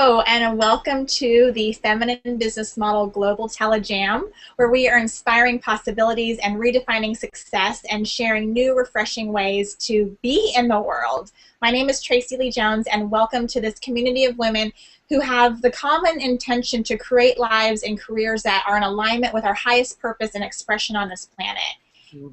And welcome to the Feminine Business Model Global Telejam, where we are inspiring possibilities and redefining success and sharing new, refreshing ways to be in the world. My name is Tracy Lee Jones, and welcome to this community of women who have the common intention to create lives and careers that are in alignment with our highest purpose and expression on this planet.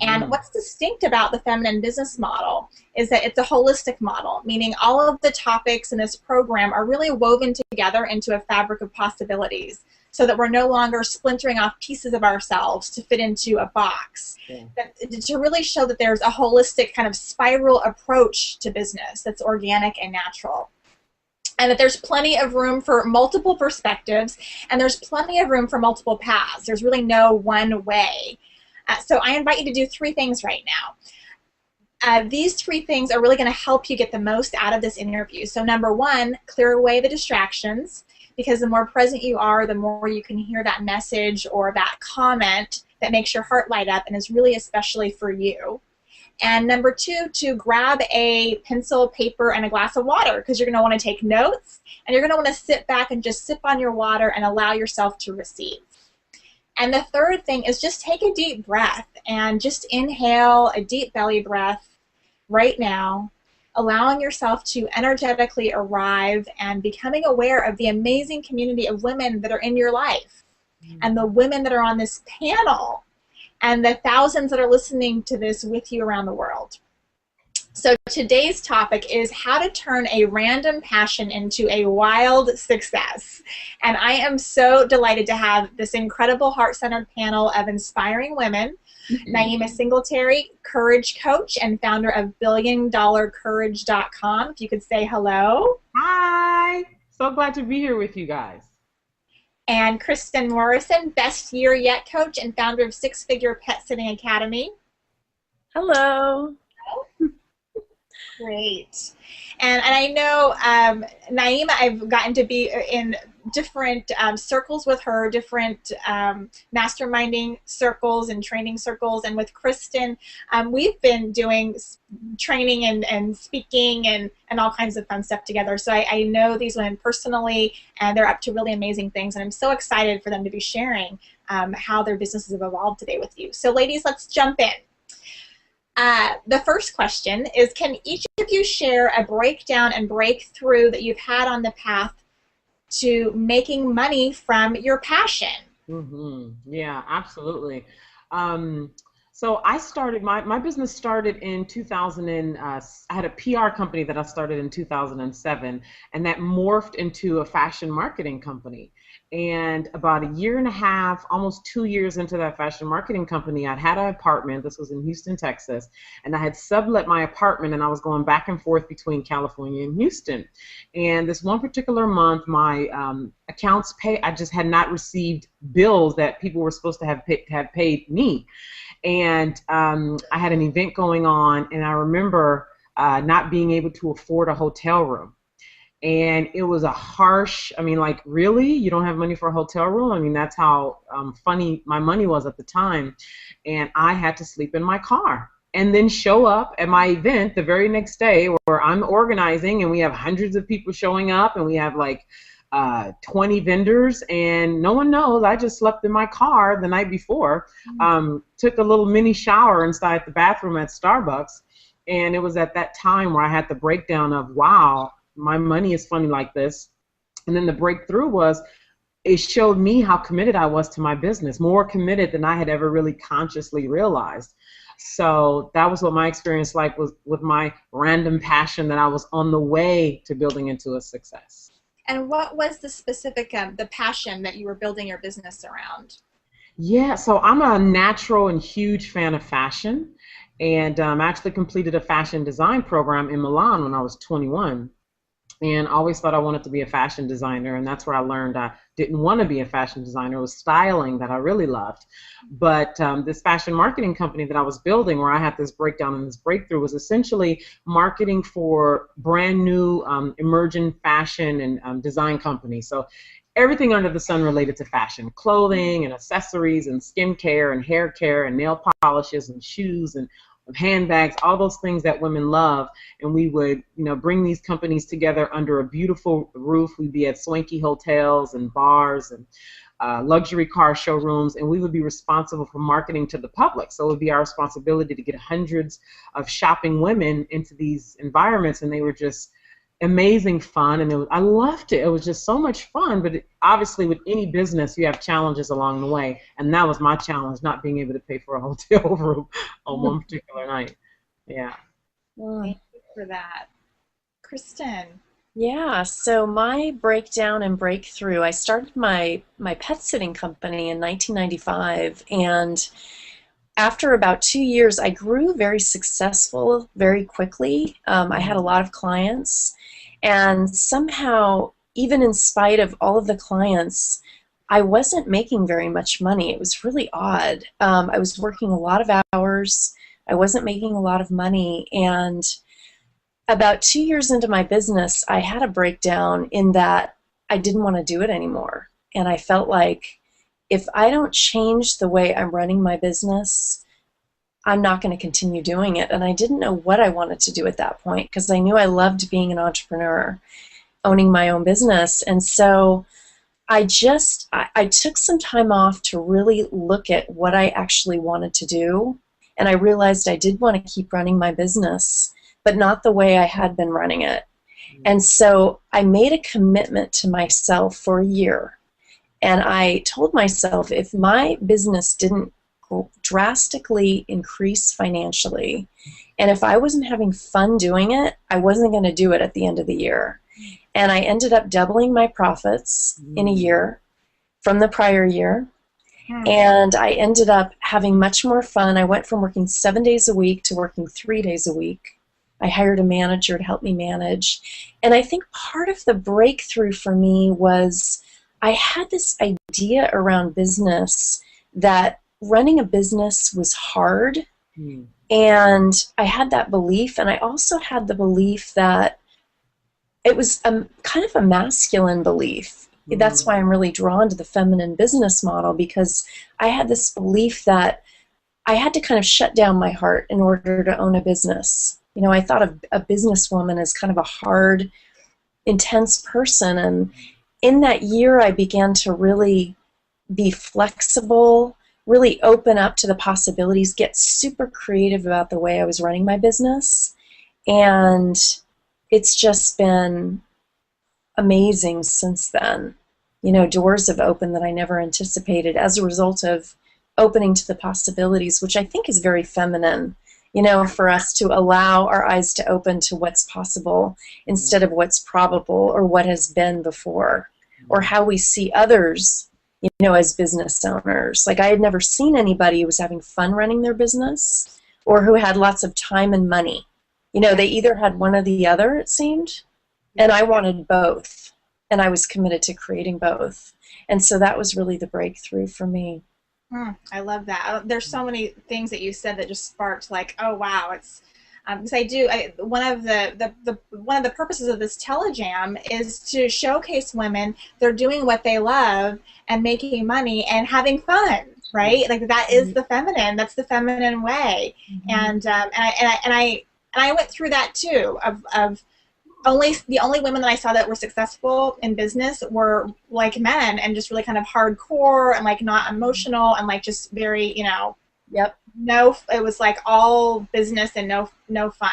And what's distinct about the feminine business model is that it's a holistic model, meaning all of the topics in this program are really woven together into a fabric of possibilities so that we're no longer splintering off pieces of ourselves to fit into a box. To really show that there's a holistic kind of spiral approach to business that's organic and natural. And that there's plenty of room for multiple perspectives, and there's plenty of room for multiple paths. There's really no one way. So I invite you to do three things right now. These three things are really going to help you get the most out of this interview. So number one, clear away the distractions, because the more present you are, the more you can hear that message or that comment that makes your heart light up and is really especially for you. And number two, to grab a pencil, paper, and a glass of water, because you're going to want to take notes, and you're going to want to sit back and just sip on your water and allow yourself to receive. And the third thing is just take a deep breath and just inhale a deep belly breath right now, allowing yourself to energetically arrive and becoming aware of the amazing community of women that are in your life and the women that are on this panel and the thousands that are listening to this with you around the world. So today's topic is how to turn a random passion into a wild success. And I am so delighted to have this incredible heart-centered panel of inspiring women. Naima Singletary, courage coach and founder of BillionDollarCourage.com. If you could say hello. Hi. So glad to be here with you guys. And Kristin Morrison, best year yet coach and founder of Six Figure Pet Sitting Academy. Hello. Great. And I know Naima, I've gotten to be in different circles with her, different masterminding circles and training circles. And with Kristin, we've been doing training and speaking and all kinds of fun stuff together. So I know these women personally, and they're up to really amazing things. And I'm so excited for them to be sharing how their businesses have evolved today with you. So ladies, let's jump in. The first question is, can each of you share a breakdown and breakthrough that you've had on the path to making money from your passion? Yeah, absolutely. So I started, my business started in 2000, I had a PR company that I started in 2007, and that morphed into a fashion marketing company. And about a year and a half, almost 2 years into that fashion marketing company, I'd had an apartment. This was in Houston, Texas, and I had sublet my apartment, and I was going back and forth between California and Houston. And this one particular month, my accounts I just had not received bills that people were supposed to have paid me. And I had an event going on, and I remember not being able to afford a hotel room. And it was a harsh, I mean, like, really? You don't have money for a hotel room? I mean, that's how funny my money was at the time. And I had to sleep in my car and then show up at my event the very next day, where I'm organizing, and we have hundreds of people showing up, and we have like 20 vendors, and no one knows I just slept in my car the night before, took a little mini shower inside the bathroom at Starbucks. And it was at that time where I had the breakdown of, wow, my money is funny like this. And then the breakthrough was, it showed me how committed I was to my business, more committed than I had ever really consciously realized. So that was what my experience was with my random passion that I was on the way to building into a success. And what was the specific, the passion that you were building your business around? Yeah, so I'm a natural and huge fan of fashion, and I actually completed a fashion design program in Milan when I was 21. And I always thought I wanted to be a fashion designer, and that's where I learned I didn't want to be a fashion designer. It was styling that I really loved. But this fashion marketing company that I was building, where I had this breakdown and this breakthrough, was essentially marketing for brand new emerging fashion and design companies. So everything under the sun related to fashion, clothing and accessories and skincare and hair care and nail polishes and shoes and handbags, all those things that women love. And we would, bring these companies together under a beautiful roof. We'd be at swanky hotels and bars and luxury car showrooms, and we would be responsible for marketing to the public. So it would be our responsibility to get hundreds of shopping women into these environments, and they were just amazing fun, and I loved it. It was just so much fun, but obviously with any business, you have challenges along the way, and that was my challenge, not being able to pay for a hotel room on one particular night. Yeah. Thank you for that. Kristin. Yeah, so my breakdown and breakthrough, I started my pet sitting company in 1995, and after about 2 years, I grew very successful very quickly. I had a lot of clients, and somehow, even in spite of all of the clients, I wasn't making very much money. It was really odd. I was working a lot of hours. I wasn't making a lot of money, and about 2 years into my business, I had a breakdown in that I didn't want to do it anymore. And I felt like if I don't change the way I'm running my business, I'm not going to continue doing it. And I didn't know what I wanted to do at that point because I knew I loved being an entrepreneur, owning my own business. And so I took some time off to really look at what I actually wanted to do. And I realized I did want to keep running my business, but not the way I had been running it. And so I made a commitment to myself for a year. And I told myself if my business didn't drastically increase financially, and if I wasn't having fun doing it, I wasn't going to do it at the end of the year. And I ended up doubling my profits in a year from the prior year. And I ended up having much more fun. I went from working 7 days a week to working 3 days a week. I hired a manager to help me manage. And I think part of the breakthrough for me was I had this idea around business that running a business was hard. And I had that belief. And I also had the belief that it was kind of a masculine belief. That's why I'm really drawn to the feminine business model, because I had this belief that I had to kind of shut down my heart in order to own a business. I thought of a businesswoman as kind of a hard, intense person. And in that year, I began to really be flexible, really open up to the possibilities, get super creative about the way I was running my business. And it's just been amazing since then. Doors have opened that I never anticipated as a result of opening to the possibilities, which I think is very feminine. For us to allow our eyes to open to what's possible instead of what's probable or what has been before, or how we see others, as business owners. Like I had never seen anybody who was having fun running their business or who had lots of time and money. They either had one or the other, it seemed, and I wanted both, and I was committed to creating both. And so that was really the breakthrough for me. I love that. There's so many things that you said that just sparked like, oh wow, it's because one of the purposes of this telejam is to showcase women. They're doing what they love and making money and having fun, right? Like that is the feminine. That's the feminine way. And I went through that too. The only women that I saw that were successful in business were like men and just really kind of hardcore and like not emotional and like just very, no, it was like all business and no fun.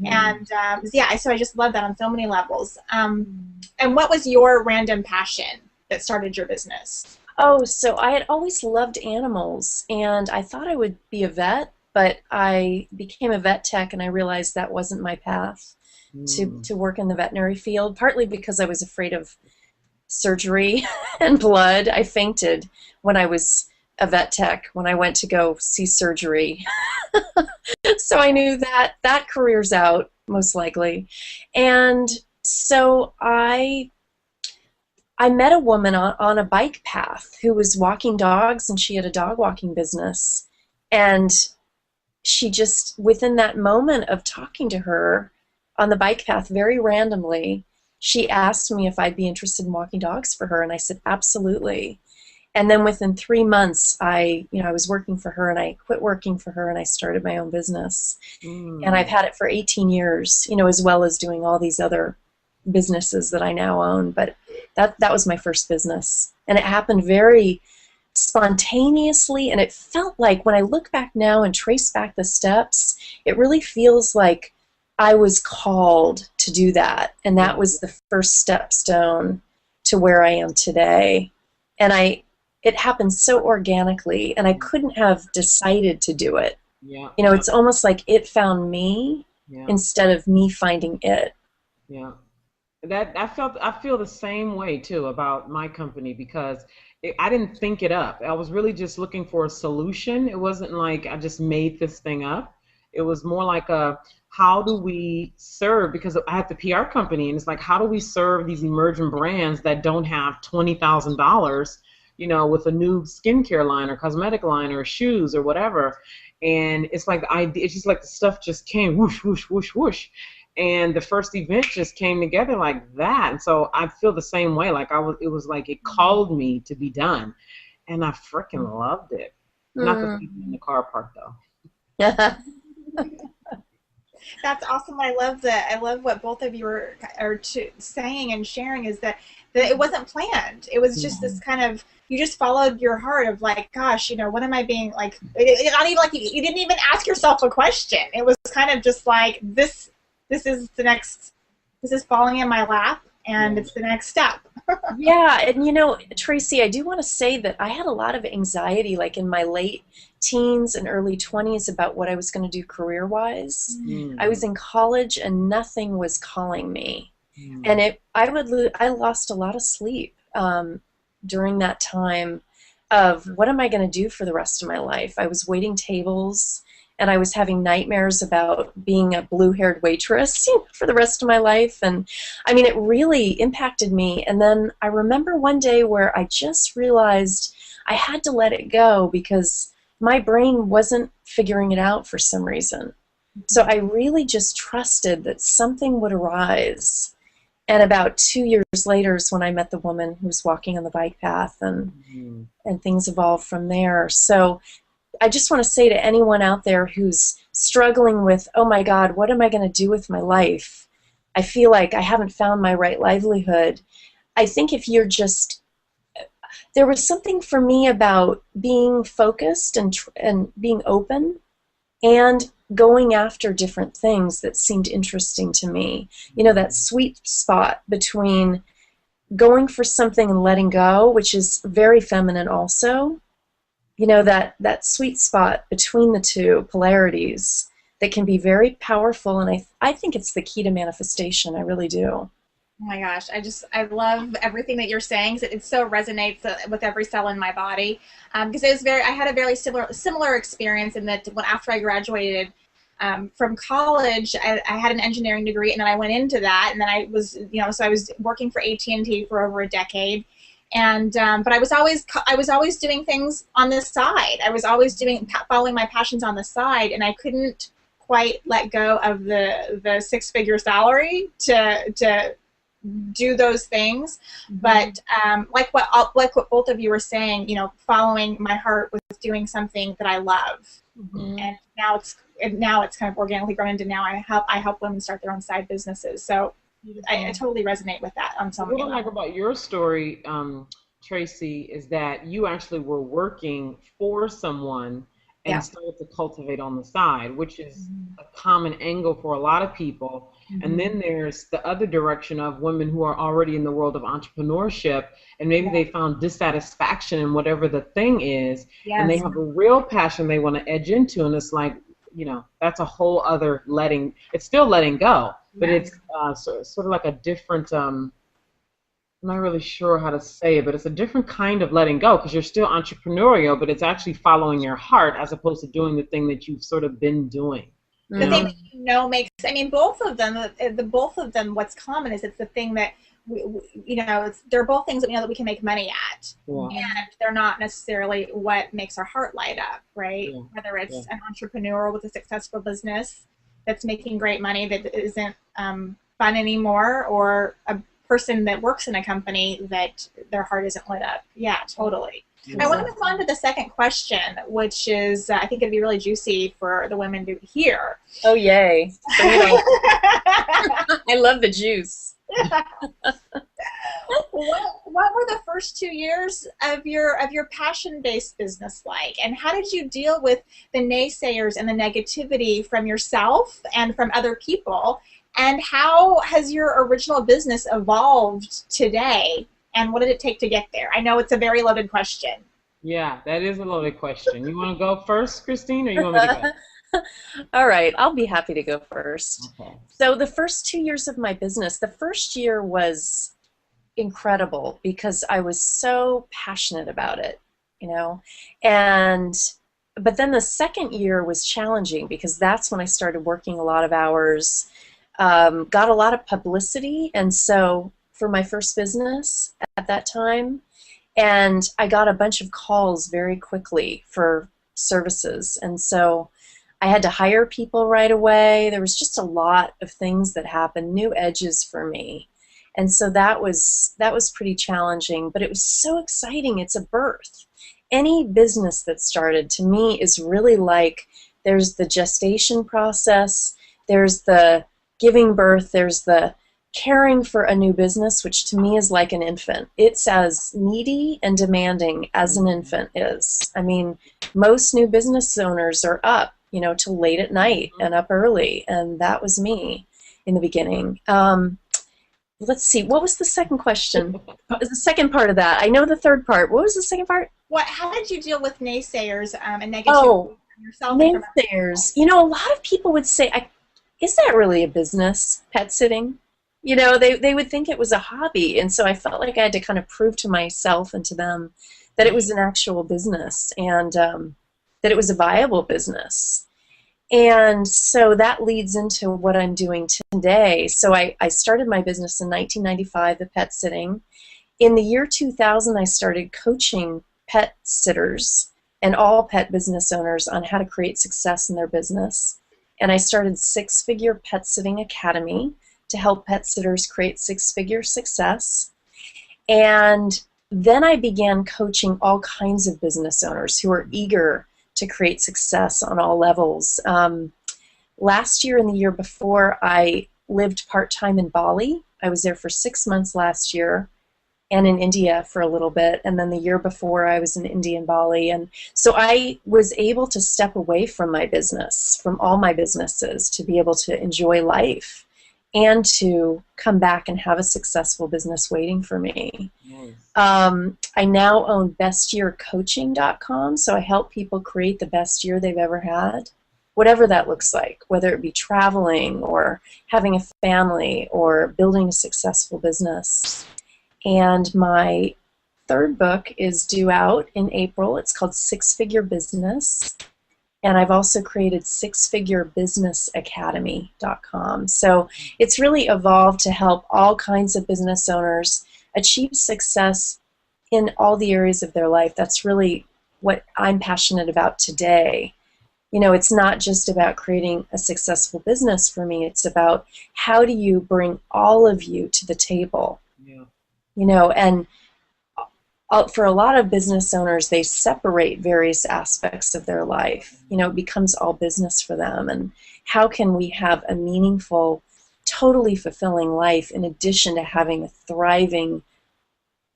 And so I just love that on so many levels. And what was your random passion that started your business? Oh, so I had always loved animals, and I thought I would be a vet, but I became a vet tech, and I realized that wasn't my path to work in the veterinary field, partly because I was afraid of surgery and blood. I fainted when I was a vet tech, when I went to go see surgery. So I knew that that career's out, most likely. And so I met a woman on a bike path who was walking dogs, and she had a dog walking business. And she just, within that moment of talking to her on the bike path, very randomly, she asked me if I'd be interested in walking dogs for her, and I said, absolutely. And then within 3 months, I was working for her, and I quit working for her, and I started my own business. And I've had it for 18 years, as well as doing all these other businesses that I now own. But that was my first business. And it happened very spontaneously, and it felt like, when I look back now and trace back the steps, it really feels like I was called to do that. And that was the first stepstone to where I am today. And it happened so organically, and I couldn't have decided to do it. Yeah. It's almost like it found me instead of me finding it. Yeah. I feel the same way too about my company, because I didn't think it up. I was really just looking for a solution. It wasn't like I just made this thing up. It was more like how do we serve, because I had the PR company, and it's like, how do we serve these emerging brands that don't have $20,000, with a new skincare line or cosmetic line or shoes or whatever. And it's like it's just like the stuff just came whoosh, whoosh, whoosh, whoosh. And the first event just came together like that. And so I feel the same way. Like it was like it called me to be done. And I freaking loved it. Not the people in the car park though. That's awesome. I love what both of you are saying and sharing, is that it wasn't planned. It was just this kind of, you just followed your heart of like, gosh, what am I being like? Not even like you didn't even ask yourself a question. It was kind of just like, this is the next, this is falling in my lap, and it's the next step. Yeah, and Tracy, I do want to say that I had a lot of anxiety, like in my late teens and early 20s, about what I was going to do career-wise. I was in college, and nothing was calling me, and I lost a lot of sleep during that time of, what am I going to do for the rest of my life? I was waiting tables, and I was having nightmares about being a blue-haired waitress for the rest of my life. And I mean, it really impacted me. And then I remember one day where I just realized I had to let it go, because my brain wasn't figuring it out for some reason. So I really just trusted that something would arise. And about 2 years later is when I met the woman who was walking on the bike path, and things evolved from there. So I just want to say to anyone out there who's struggling with, oh my God, what am I going to do with my life? I feel like I haven't found my right livelihood. I think if you're just, there was something for me about being focused and being open and going after different things that seemed interesting to me. That sweet spot between going for something and letting go, which is very feminine also. That sweet spot between the two polarities that can be very powerful, and I think it's the key to manifestation. I really do. Oh my gosh, I love everything that you're saying. It so resonates with every cell in my body, because I had a very similar experience in that after I graduated from college, I had an engineering degree, and then I went into that, and then I was so I was working for AT&T for over a decade. And but I was always doing things on the side. I was always following my passions on the side, and I couldn't quite let go of the six-figure salary to do those things. But like what both of you were saying, following my heart with doing something that I love, and now it's kind of organically grown into, now I help women start their own side businesses. So I totally resonate with that on so many levels. What I like about your story, Tracy, is that you actually were working for someone and started to cultivate on the side, which is a common angle for a lot of people. And then there's the other direction of women who are already in the world of entrepreneurship, and maybe they found dissatisfaction in whatever the thing is, and they have a real passion they want to edge into, and it's like, that's a whole other it's still letting go, but it's sort of like a different, I'm not really sure how to say it, but it's a different kind of letting go, because you're still entrepreneurial, but it's actually following your heart as opposed to doing the thing that you've sort of been doing. The thing that makes, I mean, both of them, what's common is it's the thing that, they're both things that we know that we can make money at, and they're not necessarily what makes our heart light up, right? Whether it's an entrepreneur with a successful business that's making great money that isn't fun anymore, or a person that works in a company that their heart isn't lit up. Yeah, totally. I want to move on to the second question, which is, I think it'd be really juicy for the women to hear. Oh, yay. Bring it on. I love the juice. What were the first 2 years of your passion-based business like, and how did you deal with the naysayers and the negativity from yourself and from other people, and how has your original business evolved today, and what did it take to get there? I know it's a very loaded question. Yeah, that is a loaded question. You want to go first, Kristin, or you want me to go? All right, I'll be happy to go first. Okay. So the first 2 years of my business, the first year was incredible because I was so passionate about it, you know, but then the second year was challenging because that's when I started working a lot of hours, got a lot of publicity, and so for my first business at that time, and I got a bunch of calls very quickly for services, and so I had to hire people right away. There was just a lot of things that happened, new edges for me. And so that was pretty challenging, but it was so exciting. It's a birth. Any business that started, to me, is really like there's the gestation process, there's the giving birth, there's the caring for a new business, which to me is like an infant. It's as needy and demanding as an infant is. I mean, most new business owners are up, you know, till late at night and up early, and that was me in the beginning. Let's see, what was the second question? What was the second part of that? I know the third part. What was the second part? How did you deal with naysayers and negativity from yourself? Naysayers. You know, a lot of people would say, is that really a business, pet sitting? You know, they would think it was a hobby, and so I felt like I had to kind of prove to myself and to them that it was an actual business and that it was a viable business. And so that leads into what I'm doing today. So I started my business in 1995, the pet sitting. In the year 2000, I started coaching pet sitters and all pet business owners on how to create success in their business. And I started Six Figure Pet Sitting Academy to help pet sitters create six-figure success. And then I began coaching all kinds of business owners who are eager to create success on all levels. Last year and the year before, I lived part-time in Bali. I was there for 6 months last year, and in India for a little bit. And then the year before, I was in India and Bali. And so I was able to step away from my business, from all my businesses, to be able to enjoy life and to come back and have a successful business waiting for me. Nice. I now own bestyearcoaching.com, so I help people create the best year they've ever had, whatever that looks like, whether it be traveling or having a family or building a successful business. And my third book is due out in April. It's called Six Figure Business. And I've also created sixfigurebusinessacademy.com. So it's really evolved to help all kinds of business owners achieve success in all the areas of their life. That's really what I'm passionate about today. You know, it's not just about creating a successful business for me. It's about how do you bring all of you to the table. Yeah. You know, and for a lot of business owners, they separate various aspects of their life. You know, it becomes all business for them. And how can we have a meaningful, totally fulfilling life in addition to having a thriving,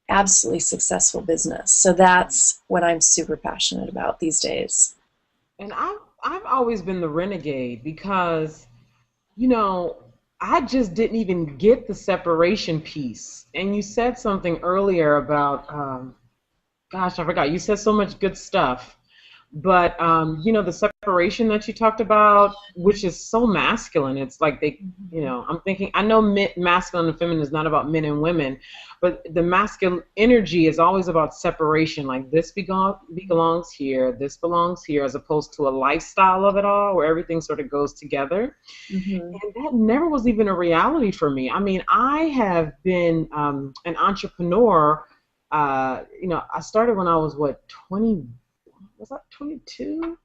absolutely successful business? So that's what I'm super passionate about these days. And I've always been the renegade because, you know, I just didn't even get the separation piece. And you said something earlier about, gosh, I forgot. You said so much good stuff. But, you know, the separation that you talked about, which is so masculine. It's like they, you know, I'm thinking, I know masculine and feminine is not about men and women, but the masculine energy is always about separation. Like this belongs here, this belongs here, as opposed to a lifestyle of it all where everything sort of goes together. Mm-hmm. And that never was even a reality for me. I mean, I have been an entrepreneur. You know, I started when I was, 20? Was I 22?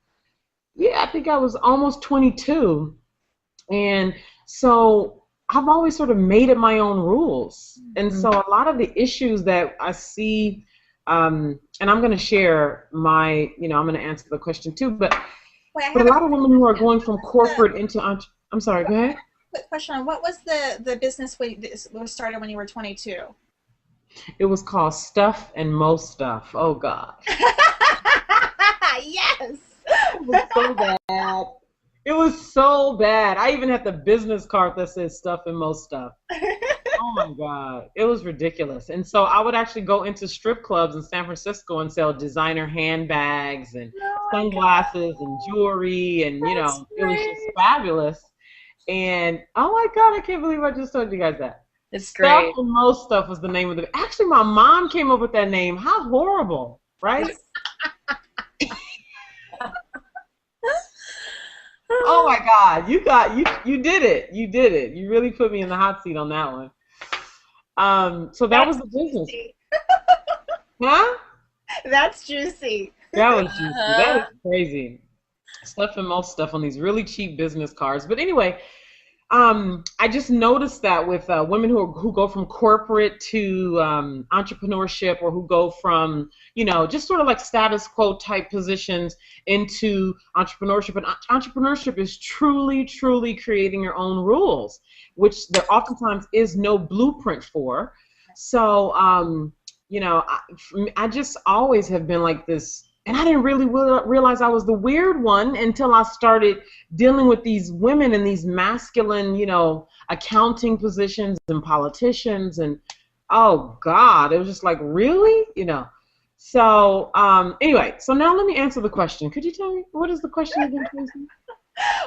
Yeah, I think I was almost 22. And so I've always sort of made it my own rules. And so a lot of the issues that I see And I'm going to share my, I'm going to answer the question too, but Wait, a lot of women who are going from corporate into, I'm sorry, go ahead. Quick question on what was the business was started when you were 22? It was called Stuff and Mo Stuff. Oh God. Yes. It was so bad. It was so bad. I even had the business card that says Stuff and Mo Stuff. Oh my God. It was ridiculous. And so I would actually go into strip clubs in San Francisco and sell designer handbags and sunglasses and jewelry, and it was just fabulous. And oh my God, I can't believe I just told you guys that. It's great. Stuff and Mo Stuff was the name of the. Actually, my mom came up with that name. How horrible, right? Oh my God, you did it. You did it. You really put me in the hot seat on that one. So that was the business. Huh? That's juicy. That was juicy. That is crazy. Stuff and Most Stuff on these really cheap business cards. But anyway, I just noticed that with women who go from corporate to entrepreneurship, or who go from, just sort of like status quo type positions into entrepreneurship. And entrepreneurship is truly, truly creating your own rules, which there oftentimes is no blueprint for. So, I just always have been like this. And I didn't really realize I was the weird one until I started dealing with these women in these masculine, accounting positions and politicians. And, oh, God, it was just like, really? So anyway, so now let me answer the question. Could you tell me, what is the question again, please?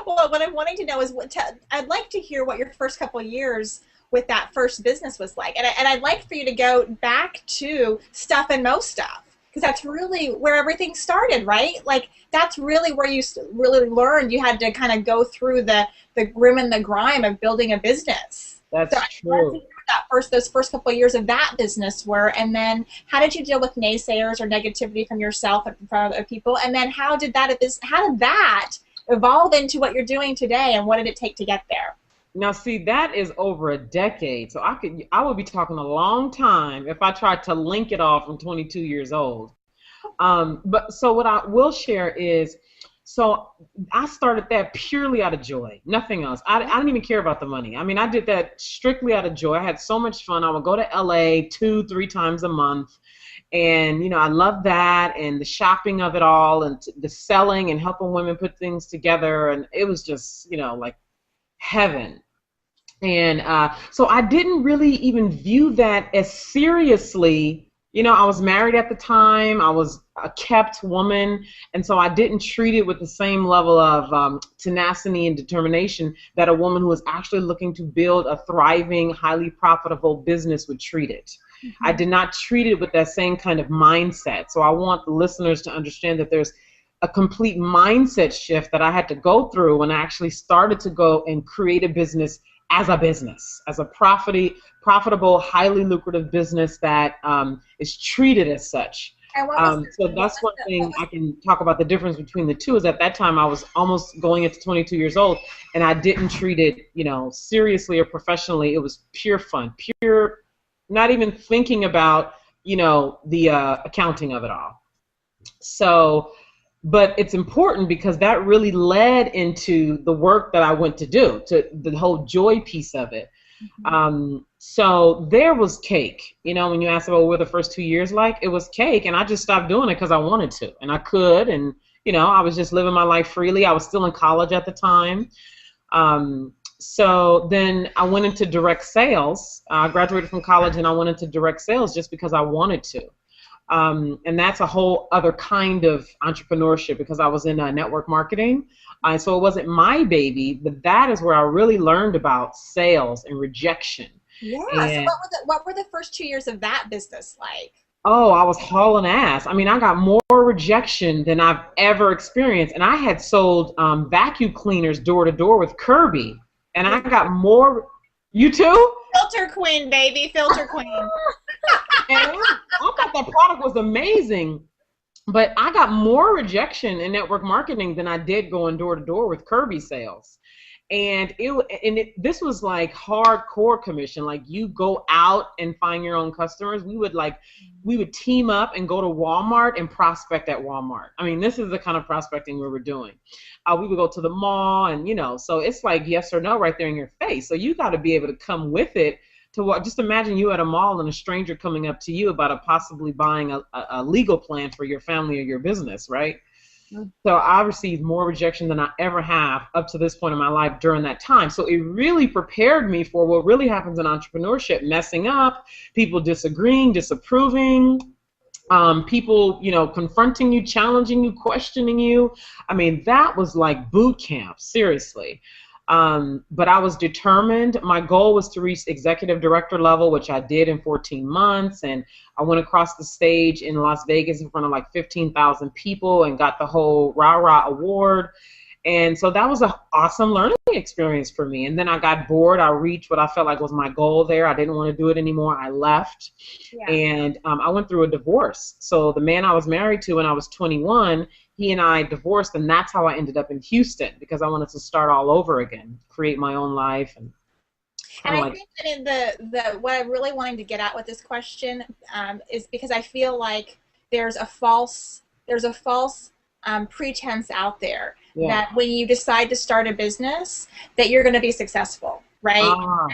Well, what I'm wanting to know is, I'd like to hear what your first couple of years with that first business was like. And I'd like for you to go back to Stuff and Mo Stuff. Because that's really where everything started, right? Like, that's really where you really learned. You had to kind of go through the grim and the grime of building a business. That's true. Those first couple of years of that business were, and then how did you deal with naysayers or negativity from yourself and from other people? And then how did that evolve into what you're doing today, and what did it take to get there? Now, see, that is over a decade, so I would be talking a long time if I tried to link it all from 22 years old. But so what I will share is, so I started that purely out of joy, nothing else. I didn't even care about the money. I mean, I did that strictly out of joy. I had so much fun. I would go to LA 2-3 times a month, and I loved that, and the shopping of it all, and the selling and helping women put things together, and it was just like heaven. And so I didn't really even view that as seriously. I was married at the time. I was a kept woman, and so I didn't treat it with the same level of tenacity and determination that a woman who was actually looking to build a thriving, highly profitable business would treat it. Mm-hmm. I did not treat it with that same kind of mindset. So I want the listeners to understand that there's a complete mindset shift that I had to go through when I actually started to go and create a business, as a profitable, highly lucrative business that is treated as such. So that's one thing I can talk about. The difference between the two is at that time I was almost going into 22 years old, and I didn't treat it, seriously or professionally. It was pure fun, pure, not even thinking about, the accounting of it all. So. But it's important because that really led into the work that I went to do, to the whole joy piece of it. Mm-hmm. So there was cake. When you asked about what were the first 2 years like, it was cake, and I just stopped doing it because I wanted to, and I could, and I was just living my life freely. I was still in college at the time. So then I went into direct sales. I graduated from college, and I went into direct sales just because I wanted to. And that's a whole other kind of entrepreneurship because I was in network marketing. So it wasn't my baby, but that is where I really learned about sales and rejection. Yeah. And so what were the first 2 years of that business like? Oh, I was hauling ass. I mean, I got more rejection than I've ever experienced. And I had sold vacuum cleaners door to door with Kirby. And I got more. You too? Filter queen, baby. Filter queen. And I thought that product was amazing, but I got more rejection in network marketing than I did going door to door with Kirby sales. And this was like hardcore commission. Like you go out and find your own customers. We would team up and go to Walmart and prospect at Walmart. I mean, this is the kind of prospecting we were doing. We would go to the mall, and so it's like yes or no right there in your face. So you got to be able to come with it to what. Just imagine you at a mall and a stranger coming up to you about possibly buying a legal plan for your family or your business, right? So I received more rejection than I ever have up to this point in my life during that time. So it really prepared me for what really happens in entrepreneurship: messing up, people disagreeing, disapproving, people, confronting you, challenging you, questioning you. I mean, that was like boot camp, seriously. But I was determined. My goal was to reach executive director level, which I did in 14 months. And I went across the stage in Las Vegas in front of like 15,000 people and got the whole rah-rah award. And so that was an awesome learning experience for me. And then I got bored. I reached what I felt like was my goal there. I didn't want to do it anymore. I left. Yeah. And I went through a divorce. So the man I was married to when I was 21, he and I divorced, and that's how I ended up in Houston, because I wanted to start all over again, create my own life. And I think that in what I'm really wanting to get at with this question is because I feel like there's a false pretense out there that when you decide to start a business that you're going to be successful, right?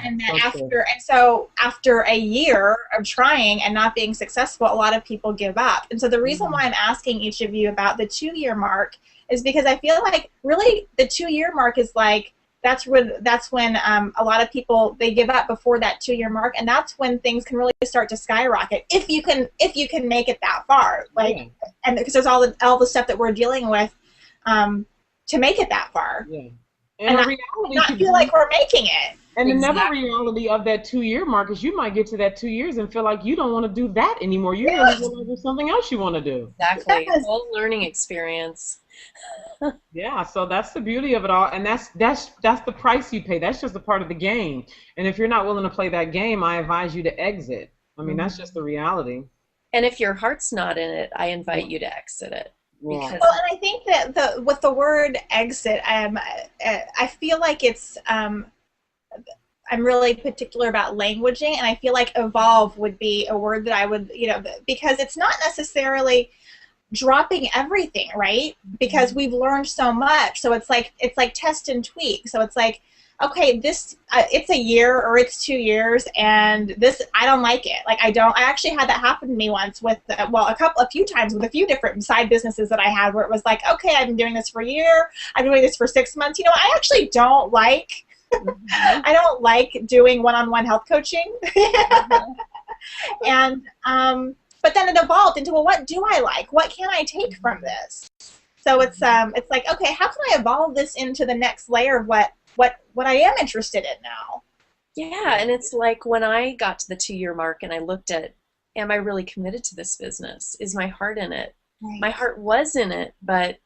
And that after a year of trying and not being successful, a lot of people give up. And so the reason why I'm asking each of you about the 2-year mark is because I feel like really the 2-year mark is like that's when a lot of people, they give up before that 2-year mark, and that's when things can really start to skyrocket if you can make it that far, and because there's all the stuff that we're dealing with to make it that far. Yeah. And not feel like we're making it. And another reality of that 2-year mark is you might get to that 2 years and feel like you don't want to do that anymore. You really want to do something else you want to do. Exactly. Whole learning experience. Yeah, so that's the beauty of it all, and that's the price you pay. That's just a part of the game. And if you're not willing to play that game, I advise you to exit. I mean, that's just the reality. And if your heart's not in it, I invite you to exit it. Well, and I think that with the word exit, I feel like it's I'm really particular about languaging, and I feel like evolve would be a word that I would, because it's not necessarily dropping everything, right? Because we've learned so much. So it's like test and tweak. So it's like, okay, this it's a year or it's 2 years, and this I don't like it. Like I actually had that happen to me once with a few times with a few different side businesses that I had, where it was like, okay, I've been doing this for a year, I've been doing this for 6 months. I actually don't like I don't like doing one-on-one health coaching. And but then it evolved into, well, what do I like? What can I take from this? So it's like, okay, how can I evolve this into the next layer of what I am interested in now? Yeah, and it's like when I got to the 2-year mark and I looked at, am I really committed to this business? Is my heart in it? Right. My heart was in it, but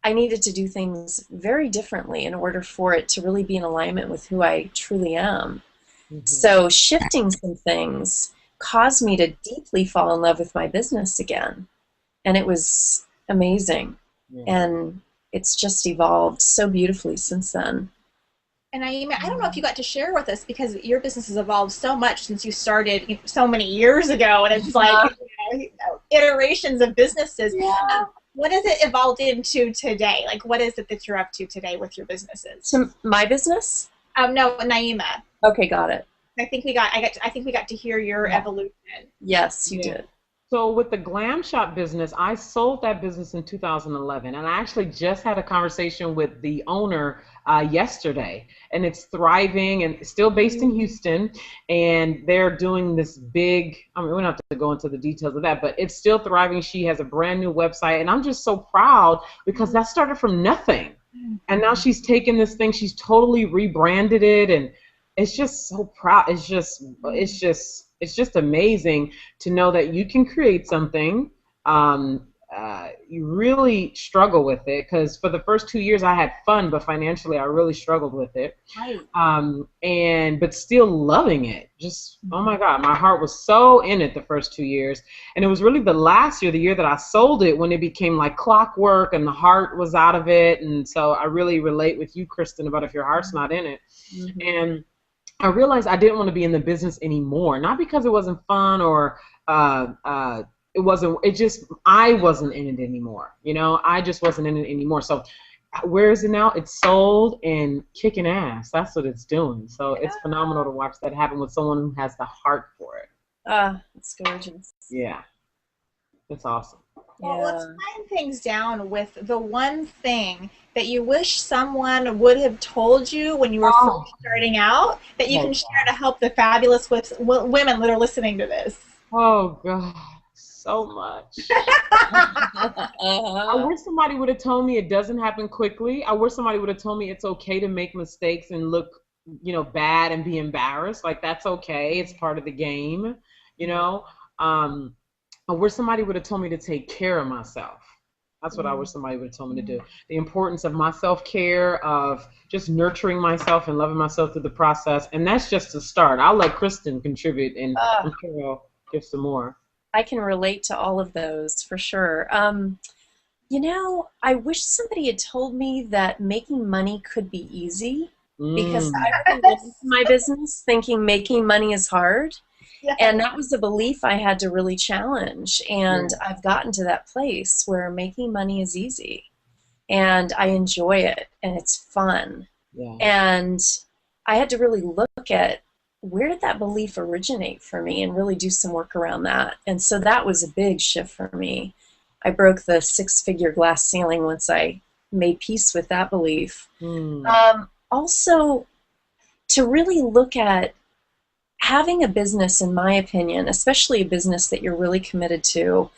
I needed to do things very differently in order for it to really be in alignment with who I truly am. So shifting some things caused me to deeply fall in love with my business again. And it was amazing. Yeah. And it's just evolved so beautifully since then. And I don't know if you got to share with us, because your business has evolved so much since you started so many years ago, and it's like iterations of businesses. Yeah. What has it evolved into today? Like, what is it that you're up to today with your businesses? So my business? No, Naima. Okay, got it. I think we got to hear your evolution. Yes, you did. So with the Glam Shop business, I sold that business in 2011, and I actually just had a conversation with the owner yesterday, and it's thriving and still based in Houston, and they're doing this big, we don't have to go into the details of that, but it's still thriving. She has a brand new website, and I'm just so proud because that started from nothing, and now she's taken this thing, she's totally rebranded it, and it's just so proud. It's just amazing to know that you can create something you really struggle with it, because for the first 2 years I had fun, but financially I really struggled with it. Right. But still loving it. Just, oh my God, my heart was so in it the first 2 years. And it was really the last year, the year that I sold it, when it became like clockwork and the heart was out of it. And so I really relate with you, Kristin, about if your heart's not in it. And I realized I didn't want to be in the business anymore, not because it wasn't fun or I wasn't in it anymore. I just wasn't in it anymore. So where is it now? It's sold and kicking ass. That's what it's doing. So it's phenomenal to watch that happen with someone who has the heart for it. It's gorgeous. Yeah. It's awesome. Well, let's wind things down with the one thing that you wish someone would have told you when you were first starting out that you can share to help the fabulous women that are listening to this. Oh, God. So much. I wish somebody would have told me it doesn't happen quickly. I wish somebody would have told me it's okay to make mistakes and look, bad and be embarrassed. Like, that's okay. It's part of the game. I wish somebody would have told me to take care of myself. That's what I wish somebody would have told me to do. The importance of my self-care, of just nurturing myself and loving myself through the process. And that's just a start. I'll let Kristin contribute, and I'm sure I'll give some more. I can relate to all of those for sure. I wish somebody had told me that making money could be easy, because I went into my business thinking making money is hard. Yeah. And that was a belief I had to really challenge. And I've gotten to that place where making money is easy and I enjoy it and it's fun. Yeah. And I had to really look at, where did that belief originate for me, and really do some work around that. And so that was a big shift for me. I broke the 6-figure glass ceiling once I made peace with that belief. Also, to really look at having a business, in my opinion, especially a business that you're really committed to,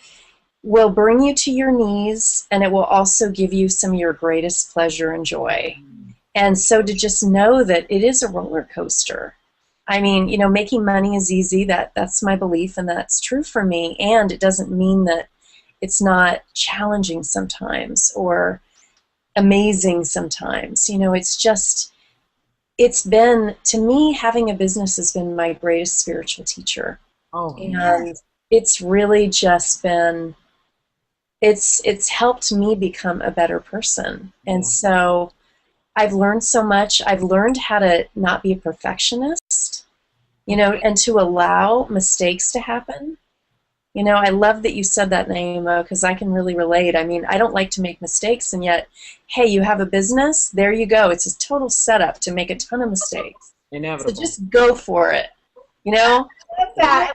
will bring you to your knees, and it will also give you some of your greatest pleasure and joy. And so to just know that it is a roller coaster. I mean, making money is easy. That's my belief, and that's true for me. And it doesn't mean that it's not challenging sometimes or amazing sometimes. It's been, to me, having a business has been my greatest spiritual teacher. And it's really just been, it's helped me become a better person. And so I've learned so much. I've learned how to not be a perfectionist, and to allow mistakes to happen. I love that you said that, Naima, because I can really relate. I mean, I don't like to make mistakes, and yet, hey, you have a business, there you go. It's a total setup to make a ton of mistakes. Inevitable. So just go for it. Flat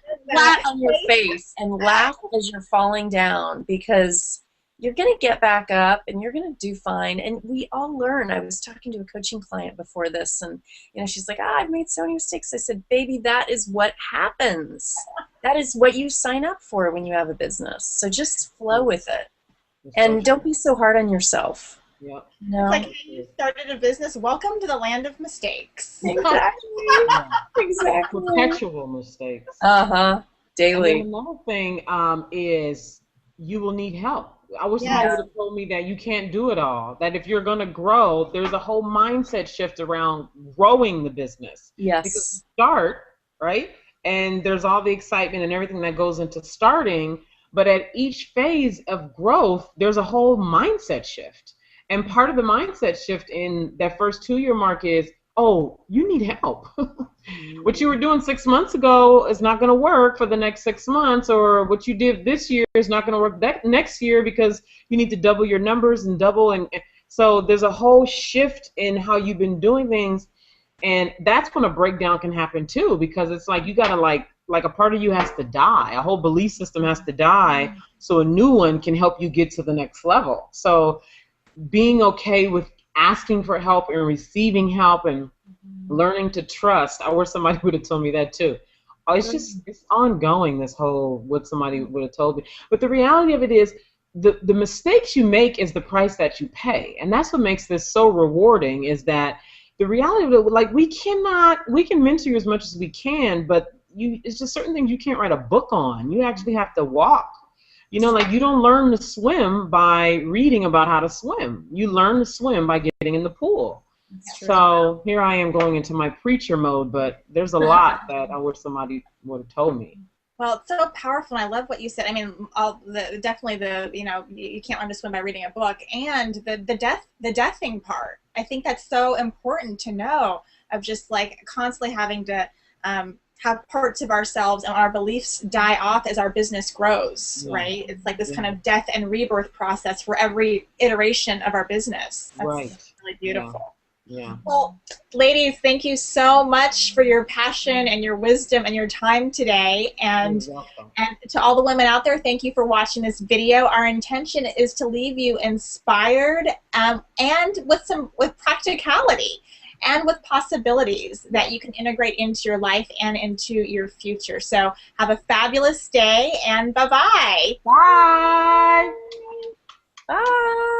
on your face and laugh as you're falling down, because you're going to get back up and you're going to do fine. And we all learn. I was talking to a coaching client before this, and she's like, I've made so many mistakes. I said, baby, that is what happens. That is what you sign up for when you have a business. So just flow with it. And don't be so hard on yourself. Yeah. It's like, hey, you started a business. Welcome to the land of mistakes. Exactly. Exactly. Perpetual mistakes. Daily. And another thing is you will need help. I wish somebody would have told me that you can't do it all. That if you're going to grow, there's a whole mindset shift around growing the business. Yes. Because start, right? And there's all the excitement and everything that goes into starting. But at each phase of growth, there's a whole mindset shift. And part of the mindset shift in that first 2-year mark is, oh, you need help. What you were doing 6 months ago is not going to work for the next 6 months, or what you did this year is not going to work that next year, because you need to double your numbers and double. And so there's a whole shift in how you've been doing things. And that's when a breakdown can happen too, because it's like you got to like a part of you has to die. A whole belief system has to die so a new one can help you get to the next level. So being okay with asking for help and receiving help and learning to trust. I wish somebody would have told me that too. It's ongoing, this whole what somebody would have told me. But the reality of it is the mistakes you make is the price that you pay. And that's what makes this so rewarding, is that the reality of it, like we can mentor you as much as we can, but it's just certain things you can't write a book on. You actually have to walk You know, like you don't learn to swim by reading about how to swim. You learn to swim by getting in the pool. So here I am going into my preacher mode, but there's a lot that I wish somebody would have told me. Well, it's so powerful, and I love what you said. I mean, definitely you can't learn to swim by reading a book, and the deathing part. I think that's so important to know, of just like constantly having to have parts of ourselves and our beliefs die off as our business grows, right? It's like this kind of death and rebirth process for every iteration of our business. That's really beautiful. Yeah. Well, ladies, thank you so much for your passion and your wisdom and your time today. And to all the women out there, thank you for watching this video. Our intention is to leave you inspired and with practicality and with possibilities that you can integrate into your life and into your future. So have a fabulous day, and bye-bye. Bye. Bye.